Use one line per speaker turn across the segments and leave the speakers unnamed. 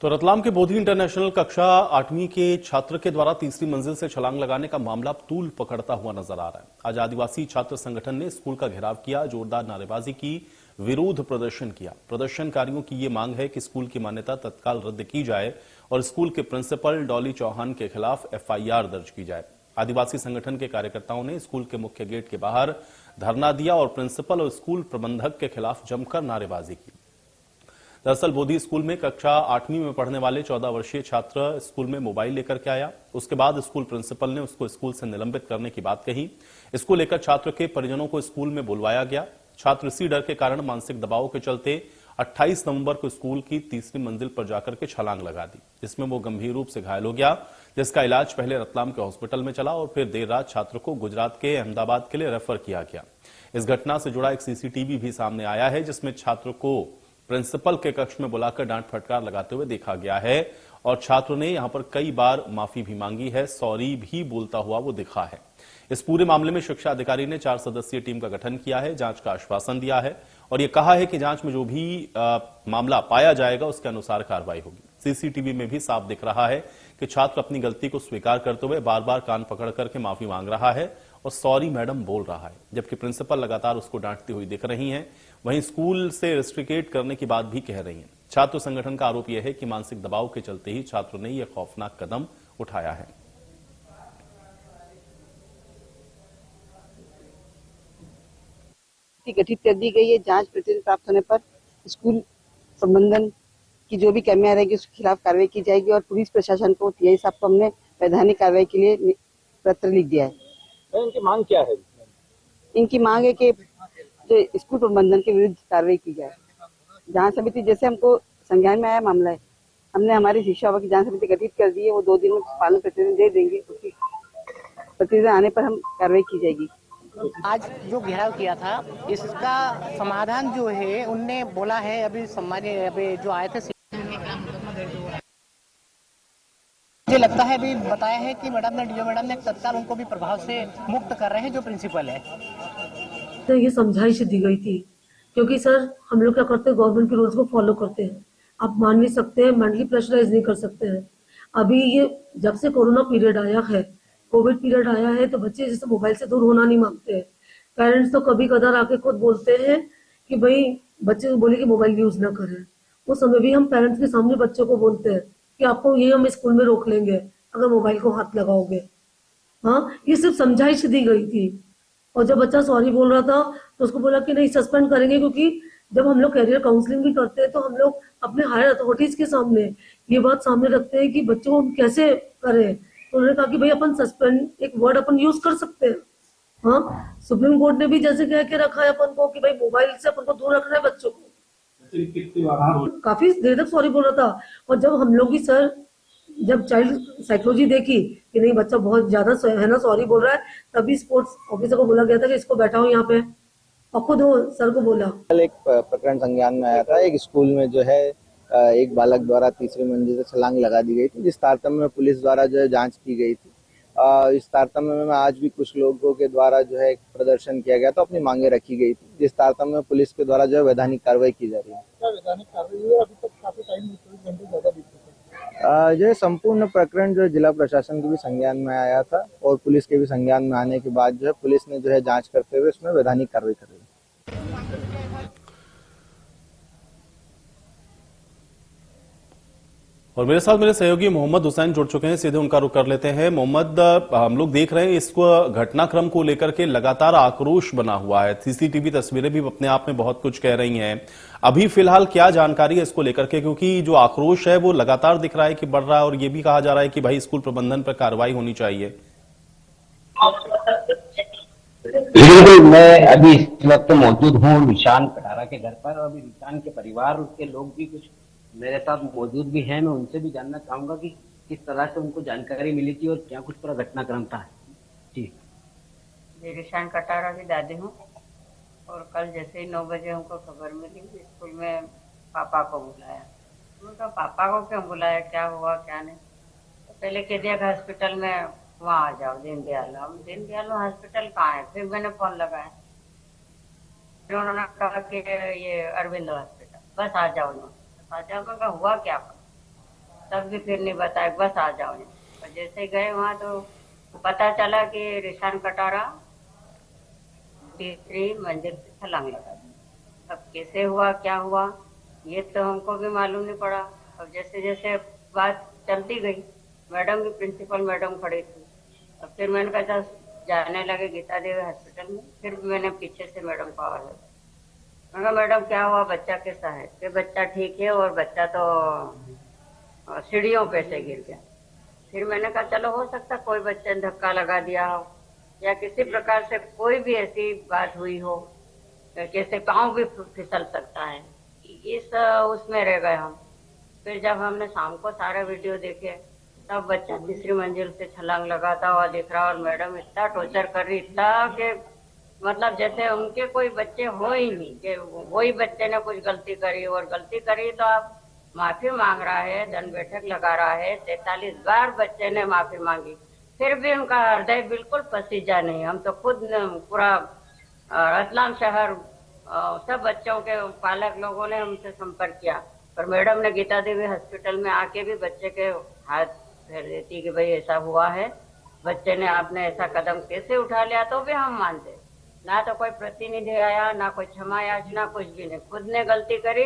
तो रतलाम के बोधी इंटरनेशनल कक्षा 8वीं के छात्र के द्वारा तीसरी मंजिल से छलांग लगाने का मामला तूल पकड़ता हुआ नजर आ रहा है। आज आदिवासी छात्र संगठन ने स्कूल का घेराव किया, जोरदार नारेबाजी की, विरोध प्रदर्शन किया। प्रदर्शनकारियों की ये मांग है कि स्कूल की मान्यता तत्काल रद्द की जाए और स्कूल के प्रिंसिपल डॉली चौहान के खिलाफ एफआईआर दर्ज की जाए। आदिवासी संगठन के कार्यकर्ताओं ने स्कूल के मुख्य गेट के बाहर धरना दिया और प्रिंसिपल और स्कूल प्रबंधक के खिलाफ जमकर नारेबाजी की। दरअसल बोधी स्कूल में कक्षा 8वीं में पढ़ने वाले 14 वर्षीय छात्र स्कूल में मोबाइल लेकर के आया। उसके बाद स्कूल प्रिंसिपल ने उसको स्कूल से निलंबित करने की बात कही। इसको लेकर छात्र के परिजनों को स्कूल में बुलवाया गया। छात्र इसी डर के कारण मानसिक दबाव के चलते 28 नवंबर को स्कूल की तीसरी मंजिल पर जाकर के छलांग लगा दी, जिसमें वो गंभीर रूप से घायल हो गया, जिसका इलाज पहले रतलाम के हॉस्पिटल में चला और फिर देर रात छात्र को गुजरात के अहमदाबाद के लिए रेफर किया गया। इस घटना से जुड़ा एक सीसीटीवी भी सामने आया है, जिसमें छात्र को प्रिंसिपल के कक्ष में बुलाकर डांट फटकार लगाते हुए देखा गया है और छात्र ने यहां पर कई बार माफी भी मांगी है, सॉरी भी बोलता हुआ वो दिखा है। इस पूरे मामले में शिक्षा अधिकारी ने 4 सदस्यीय टीम का गठन किया है, जांच का आश्वासन दिया है और ये कहा है कि जांच में जो भी मामला पाया जाएगा उसके अनुसार कार्रवाई होगी। सीसीटीवी में भी साफ दिख रहा है कि छात्र अपनी गलती को स्वीकार करते हुए बार बार कान पकड़ करके माफी मांग रहा है और सॉरी मैडम बोल रहा है, जबकि प्रिंसिपल लगातार उसको डांटती हुई दिख रही हैं। वहीं स्कूल से रेस्ट्रिकेट करने की बात भी कह रही हैं। छात्र संगठन का आरोप यह है कि मानसिक दबाव के चलते ही छात्रों ने यह खौफनाक कदम उठाया है।
गठित कर दी गई है। जांच प्रतिवेदन प्राप्त होने पर स्कूल प्रबंधन की जो भी कमियां रहेगी उसके खिलाफ कार्रवाई की जाएगी और पुलिस प्रशासन को, टीआई साहब को हमने वैधानिक कार्रवाई के लिए पत्र लिख दिया है।
इनकी मांग क्या है?
इनकी मांग है कि जो स्कूल प्रबंधन के विरुद्ध कार्रवाई की जाए। जांच समिति, जैसे हमको संज्ञान में आया मामला है, हमने हमारी शिक्षा विभाग की जांच समिति गठित कर दी है। वो 2 दिन में पालन प्रतिवेदन दे देंगे। उसकी प्रतिवेदन आने पर हम कार्रवाई की जाएगी।
आज जो घेराव किया था इसका समाधान जो है उनने बोला है, अभी सम्मान्य अभी जो आए थे मुझे लगता है अभी बताया है कि मैडम ने, डीओ मैडम ने तत्काल उनको भी प्रभाव से मुक्त कर रहे हैं जो प्रिंसिपल है।
तो ये समझाइश दी गई थी क्योंकि सर हम लोग क्या करते हैं, गवर्नमेंट के रूल्स को फॉलो करते हैं। आप मान नहीं सकते हैं, मेंटली प्रेशराइज नहीं कर सकते हैं। अभी ये जब से कोरोना पीरियड आया है, कोविड पीरियड आया है, तो बच्चे जैसे मोबाइल से दूर होना नहीं मांगते हैं। पेरेंट्स तो कभी कदार आके खुद बोलते हैं कि भाई बच्चे को बोले कि मोबाइल यूज ना करें। उस समय भी हम पेरेंट्स के सामने बच्चों को बोलते हैं कि आपको ये हम स्कूल में रोक लेंगे अगर मोबाइल को हाथ लगाओगे। हाँ, ये सिर्फ समझाइश दी गई थी। और जब बच्चा सॉरी बोल रहा था तो उसको बोला कि नहीं सस्पेंड करेंगे, क्योंकि जब हम लोग कैरियर काउंसलिंग भी करते हैं तो हम लोग अपने हायर अथॉरिटीज के सामने ये बात सामने रखते हैं कि बच्चों को हम कैसे करें। तो उन्होंने कहा कि भाई अपन सस्पेंड एक वर्ड अपन यूज कर सकते हैं। हाँ, सुप्रीम कोर्ट ने भी जैसे कह के रखा है अपन को कि भाई मोबाइल से अपन को दूर रखना है बच्चों को। काफी देर तक सॉरी बोल रहा था। और जब हम लोग भी सर जब चाइल्ड साइकोलॉजी देखी कि नहीं बच्चा बहुत ज्यादा है ना सॉरी बोल रहा है, तभी स्पोर्ट्स ऑफिसर को बोला गया था कि इसको बैठाओ यहाँ पे और खुद सर को बोला।
एक प्रकरण संज्ञान में आया था, एक स्कूल में जो है एक बालक द्वारा तीसरी मंजिल से छलांग लगा दी गई थी, जिस तारतम्य में पुलिस द्वारा जो है जांच की गई थी। इस तारतम्य में आज भी कुछ लोगों के द्वारा जो है प्रदर्शन किया गया, तो अपनी मांगे रखी गई थी, जिस तारतम्य में पुलिस के द्वारा जो है वैधानिक कार्रवाई की जा रही है।
वैधानिक कार्रवाई अभी तक काफी टाइम 24 घंटे ज्यादा बीत चुके हैं।
जो संपूर्ण प्रकरण जो जिला प्रशासन के भी संज्ञान में आया था और पुलिस के भी संज्ञान में आने के बाद जो है पुलिस ने जो है जांच करते हुए इसमें वैधानिक कार्रवाई कर रही है।
और मेरे साथ मेरे सहयोगी मोहम्मद हुसैन जुड़ चुके हैं, सीधे उनका रुख कर लेते हैं। मोहम्मद, हम लोग देख रहे हैं इस घटनाक्रम को लेकर के लगातार आक्रोश बना हुआ है। सीसीटीवी तस्वीरें भी अपने आप में बहुत कुछ कह रही हैं। अभी फिलहाल क्या जानकारी है इसको लेकर के, क्योंकि जो आक्रोश है वो लगातार दिख रहा है कि बढ़ रहा है और ये भी कहा जा रहा है कि भाई स्कूल प्रबंधन पर कार्रवाई होनी चाहिए।
बिल्कुल, मैं अभी इस वक्त मौजूद हूँ निशान कटारा के घर पर। अभी निशान के परिवार के लोग भी कुछ मेरे साथ मौजूद भी हैं। मैं उनसे भी जानना चाहूंगा कि किस तरह से उनको जानकारी मिली थी और क्या कुछ पूरा घटनाक्रम था। जी,
निशान कटारा की दादी हूँ और कल जैसे ही 9 बजे हमको खबर मिली कि स्कूल में पापा को बुलाया। तो पापा को क्यों बुलाया, क्या हुआ क्या नहीं। तो पहले कह दिया कि हॉस्पिटल में वहाँ आ जाओ, दीनदयाल। हम दीनदयाल हॉस्पिटल कहाँ है? फिर मैंने फोन लगाया, फिर उन्होंने कहा कि ये अरविंद हॉस्पिटल, बस आ जाओ। आ जाओ, हुआ क्या? तब भी फिर नहीं बताया, बस आ जाओ। और जैसे गए वहाँ तो पता चला कि रिशान कटारा तीसरी मंजिल से छलांग लगा दी। अब कैसे हुआ क्या हुआ ये तो हमको भी मालूम नहीं पड़ा। अब जैसे जैसे बात चलती गई, मैडम भी प्रिंसिपल मैडम खड़ी थी। अब फिर मैंने कहा चल जाने लगे गीता देवी हॉस्पिटल में। फिर मैंने पीछे से मैडम को आवाज दी, मैंने कहा मैडम क्या हुआ, बच्चा कैसा है? कि बच्चा ठीक है और बच्चा तो सीढ़ियों पे से गिर गया। फिर मैंने कहा चलो हो सकता कोई बच्चे ने धक्का लगा दिया हो या किसी प्रकार से कोई भी ऐसी बात हुई हो, कैसे पाँव भी फिसल सकता है। इस उसमें रह गए हम। फिर जब हमने शाम को सारे वीडियो देखे तब बच्चा तीसरी मंजिल से छलांग लगाता हुआ दिख रहा और मैडम इतना टॉर्चर कर रही था कि मतलब जैसे उनके कोई बच्चे हो ही नहीं, कि वही बच्चे ने कुछ गलती करी और गलती करी तो आप माफी मांग रहा है, दंड बैठक लगा रहा है। 43 बार बच्चे ने माफी मांगी फिर भी उनका हृदय बिल्कुल पसीजा नहीं। हम तो खुद पूरा रतलाम शहर सब बच्चों के पालक लोगों ने हमसे संपर्क किया, पर मैडम ने गीता देवी हॉस्पिटल में आके भी बच्चे के हाथ फेर देती कि भाई ऐसा हुआ है, बच्चे ने आपने ऐसा कदम कैसे उठा लिया। तो भी हम मानते ना, तो कोई प्रतिनिधि आया ना कोई क्षमा याचना कुछ भी नहीं, खुद ने गलती करी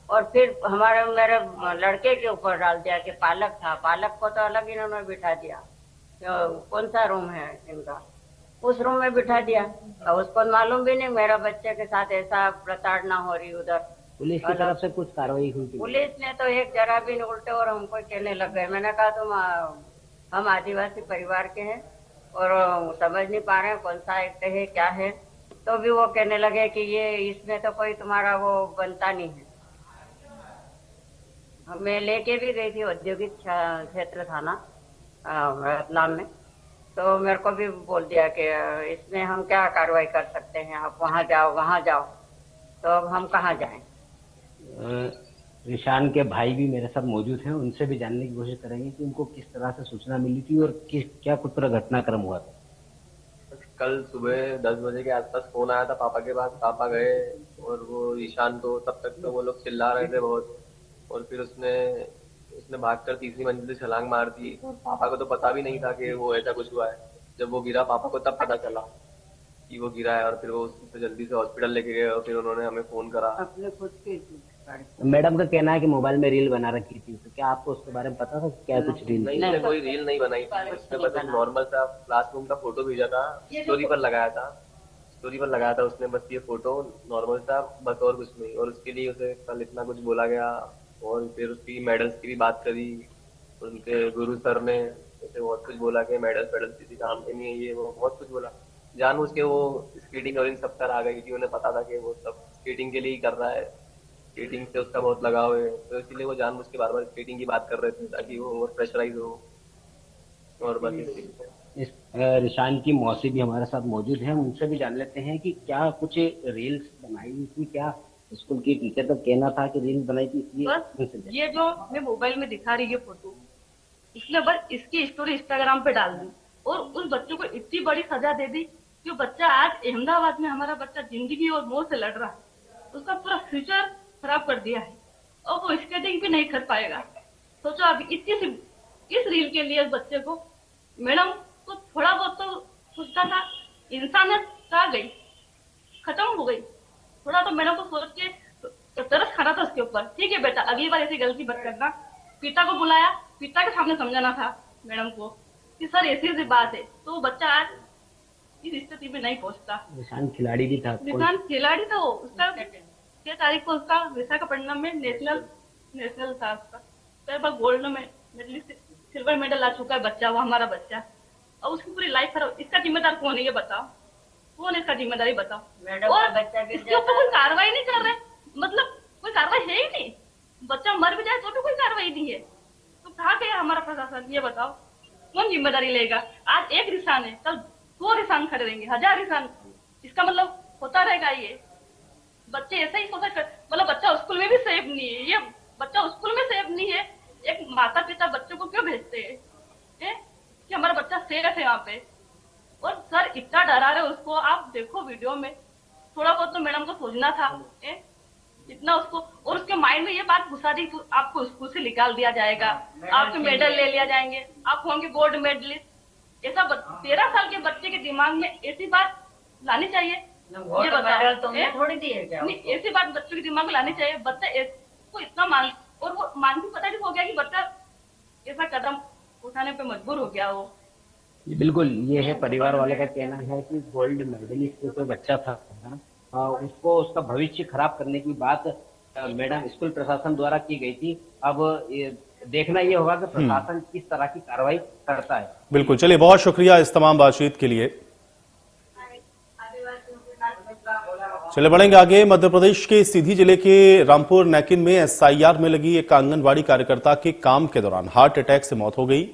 और फिर हमारे मेरे लड़के के ऊपर डाल दिया कि पालक था, पालक को तो अलग इन्होंने बिठा दिया। तो कौन सा रूम है इनका, उस रूम में बिठा दिया और उसको मालूम भी नहीं मेरा बच्चे के साथ ऐसा प्रताड़ना हो रही उधर।
पुलिस की तरफ से कुछ कार्रवाई हुई थी?
पुलिस ने तो एक जरा भी नहीं, उल्टे और हमको कहने लग गए। मैंने कहा तुम हम आदिवासी परिवार के हैं और समझ नहीं पा रहे हैं कौन सा एक्ट है क्या है। तो भी वो कहने लगे कि ये इसमें तो कोई तुम्हारा वो बनता नहीं है। मैं लेके भी गई थी औद्योगिक क्षेत्र थाना रतलाम में, तो मेरे को भी बोल दिया कि इसमें हम क्या कार्रवाई कर सकते हैं, आप वहाँ जाओ। तो अब हम कहाँ जाएं?
रिशान के भाई भी मेरे साथ मौजूद हैं, उनसे भी जानने की कोशिश करेंगे कि उनको किस तरह से सूचना मिली थी और क्या कुछ पूरा घटनाक्रम हुआ था।
कल सुबह 10 बजे के आसपास फोन आया था पापा के पास। पापा गए और वो ईशान को तब तक तो वो लोग चिल्ला रहे थे बहुत, और फिर उसने भागकर तीसरी मंजिल से छलांग मार दी। पापा को तो पता भी नहीं था कि वो ऐसा कुछ हुआ है। जब वो गिरा पापा को तब पता चला कि वो गिरा है और फिर वो उसको जल्दी से हॉस्पिटल लेके गए और फिर उन्होंने हमें फोन करा।
अपने खुद के
मैडम का कहना है कि मोबाइल में रील बना रखी थी, तो क्या आपको उसके बारे में पता था क्या कुछ रील?
नहीं, उसने कोई रील नहीं बनाई थी, उसने बस एक नॉर्मल सा क्लासरूम का फोटो भेजा था, स्टोरी पर लगाया था उसने बस ये फोटो नॉर्मल सा, बस और कुछ नहीं। और उसके लिए उसे कल इतना कुछ बोला गया और फिर उसकी मेडल्स की भी बात करी। उनके गुरु सर ने उसे बहुत कुछ बोला कि मेडल्स किसी काम के नहीं है, ये वो बहुत कुछ बोला। जानबूझ के वो स्केटिंग और इन सब कर आ गई थी, उन्हें पता था कि वो सब स्केटिंग के लिए ही कर रहा है, स्केटिंग से उसका बहुत लगाव है, तो इसलिए वो जानबूझ के बार बार स्केटिंग की बात कर रहे थे ताकि वो ओवर प्रेशराइज हो। और बस
इस रिशान की मौसी भी हमारे साथ मौजूद है, उनसे भी जान लेते हैं कि क्या कुछ रील्स बनाई हुई थी, क्या स्कूल की टीचर का कहना था कि रील्स बनाई थी। इसलिए
ये जो मैं मोबाइल में दिखा रही है फोटो, इसने बस इसकी स्टोरी इंस्टाग्राम पे डाल दी और उस बच्चे को इतनी बड़ी सजा दे दी कि बच्चा आज अहमदाबाद में, हमारा बच्चा जिंदगी और मौत से लड़ रहा है, उसका पूरा फ्यूचर खराब कर दिया है और वो स्केटिंग भी नहीं कर पाएगा। सोचो अभी इतनी सी इस रील के लिए बच्चे को, मैडम को थोड़ा बहुत तो सोचता था, इंसानियत कहाँ गई, खत्म हो गई। थोड़ा तो मैडम को सोच के तरस खाना था उसके ऊपर। ठीक है बेटा, अगली बार ऐसी गलती मत करना। पिता को बुलाया, पिता के सामने समझाना था मैडम को कि सर ऐसी बात है, तो बच्चा आज इस स्थिति में नहीं पहुंचता।
निशान खिलाड़ी भी था,
निशान खिलाड़ी था वो। उसका 6 तारीख को उसका विशाखापट्टनम में नेशनल था उसका, कई बार गोल्ड में मेडलिस्ट, सिल्वर मेडल आ चुका है बच्चा, वो हमारा बच्चा। और उसकी पूरी लाइफ खराब। इसका जिम्मेदार कौन है ये बताओ, कौन है इसका जिम्मेदारी बताओ। और इसके ऊपर कोई कार्रवाई नहीं कर रहे, मतलब कोई कार्रवाई है ही नहीं। बच्चा मर भी जाए तो भी कोई कार्रवाई नहीं है, तो कहाँ गया हमारा प्रशासन ये बताओ, कौन जिम्मेदारी लेगा। आज एक रिशान है, कल 2 रिशान खड़े रहेंगे, 1000 रिशान। इसका मतलब होता रहेगा ये। बच्चे ऐसा ही सोचा, मतलब बच्चा स्कूल में भी सेफ नहीं है, ये बच्चा स्कूल में सेफ नहीं है। एक माता पिता बच्चों को क्यों भेजते हैं कि हमारा बच्चा सेफ है वहाँ पे, और सर इतना डरा रहे उसको। आप देखो वीडियो में, थोड़ा बहुत तो मैडम को सोचना था। इतना उसको, और उसके माइंड में ये बात घुसा दी कि आपको स्कूल से निकाल दिया जाएगा, आपके मेडल ले लिया जाएंगे, आप होंगे गोल्ड मेडलिस्ट। ऐसा 13 साल के बच्चे के दिमाग में ऐसी बात लानी चाहिए? ये बताओ, थोड़ी दी है क्या? नहीं, ऐसी बात बच्चों के दिमाग में लानी चाहिए? बच्चा को इतना और वो मानसिक पता नहीं हो गया कि बच्चा ऐसा कदम उठाने पे मजबूर हो गया हो।
बिल्कुल, ये है परिवार वाले का कहना है कि गोल्ड मेडलिस्ट जो बच्चा था उसको उसका भविष्य खराब करने की बात मैडम स्कूल प्रशासन द्वारा की गई थी। अब देखना ये होगा कि प्रशासन किस तरह की कार्रवाई करता है।
बिल्कुल, चलिए बहुत शुक्रिया इस तमाम बातचीत के लिए। चले बढ़ेंगे आगे। मध्य प्रदेश के सीधी जिले के रामपुर नैकिन में एसआईआर में लगी एक आंगनवाड़ी कार्यकर्ता के काम के दौरान हार्ट अटैक से मौत हो गई।